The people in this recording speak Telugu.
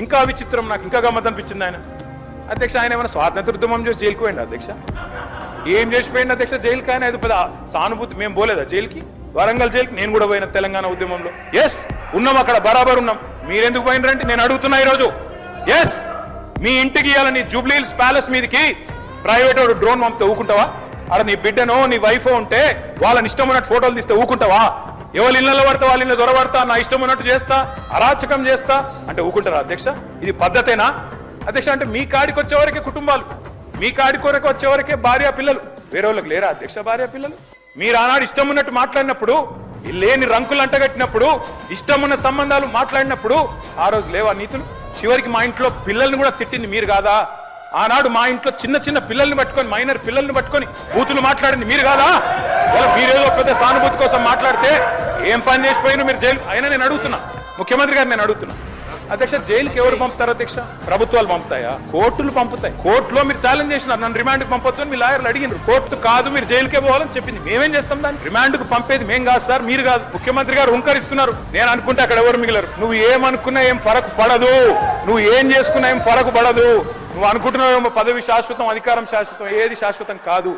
ఇంకా విచిత్రం, నాకు ఇంకా గమ్మత్ అనిపించింది ఆయన. అధ్యక్ష, ఆయన ఏమైనా స్వాతంత్ర ఉద్యమం చేసి జైలుకు పోయింది అధ్యక్ష? ఏం చేసిపోయింది అధ్యక్ష జైలుకి? ఆయన అది పెద్ద సానుభూతి. మేము పోలేదా జైలుకి? వరంగల్ జైలుకి నేను కూడా పోయిన తెలంగాణ ఉద్యమంలో. ఎస్, ఉన్నాం అక్కడ, బరాబర్ ఉన్నాం. మీరెందుకు పోయినరంటే నేను అడుగుతున్నా ఈరోజు. ఎస్, మీ ఇంటికి ఇవ్వాలని జూబ్లీ హిల్స్ ప్యాలెస్ మీదకి ప్రైవేట్ డ్రోన్ పంపితే ఊకుంటావా? అక్కడ నీ బిడ్డనో నీ వైఫో ఉంటే వాళ్ళని ఇష్టం ఉన్నట్టు ఫోటోలు తీస్తే ఊకుంటావా? ఎవరి ఇళ్లలో పడతా వాళ్ళ ఇళ్ళ దొరబడతా, నా ఇష్టం ఉన్నట్టు చేస్తా, అరాచకం చేస్తా అంటే ఊకుంటారా అధ్యక్ష? ఇది పద్ధతేనా అధ్యక్ష? అంటే మీ కాడికి వచ్చేవరకే కుటుంబాలు, మీ కాడి కొరకు వచ్చేవరకే భార్య పిల్లలు, వేరే వాళ్ళకి లేరా అధ్యక్ష భార్య పిల్లలు? మీరు ఆనాడు ఇష్టం ఉన్నట్టు మాట్లాడినప్పుడు, లేని రంకులు అంటగట్టినప్పుడు, ఇష్టం ఉన్న సంబంధాలు మాట్లాడినప్పుడు ఆ రోజు లేవా నీతులు? చివరికి మా ఇంట్లో పిల్లల్ని కూడా తిట్టింది మీరు కాదా? ఆనాడు మా ఇంట్లో చిన్న చిన్న పిల్లల్ని పట్టుకొని, మైనర్ పిల్లల్ని పట్టుకొని బూతులు మాట్లాడింది మీరు కాదా? మీరేదో పెద్ద సానుభూతి కోసం మాట్లాడితే ఏం పని చేసిపోయినా మీరు జైలు. అయినా నేను అడుగుతున్నా, ముఖ్యమంత్రి గారు నేను అడుగుతున్నా, అధ్యక్ష జైలుకి ఎవరు పంపుతారు అధ్యక్ష? ప్రభుత్వాలు పంపుతాయా? కోర్టులు పంపుతాయి. కోర్టులో మీరు ఛాలెంజ్ చేసినారు, నన్ను రిమాండ్కి పంపొచ్చు అని మీ లాయర్లు అడిగినారు. కోర్టు కాదు, మీరు జైలుకే పోవాలని చెప్పింది. మేమేం చేస్తాం దాన్ని? రిమాండ్కు పంపేది మేం కాదు సార్, మీరు కాదు. ముఖ్యమంత్రి గారు హుంకరిస్తున్నారు. నేను అనుకుంటే అక్కడ ఎవరు మిగిలరు. నువ్వు ఏమనుకున్నా ఏం ఫరకు పడదు, నువ్వు ఏం చేసుకున్నా ఏం ఫరకు పడదు. నువ్వు అనుకుంటున్నావేమో పదవి శాశ్వతం, అధికారం శాశ్వతం, ఏది శాశ్వతం కాదు.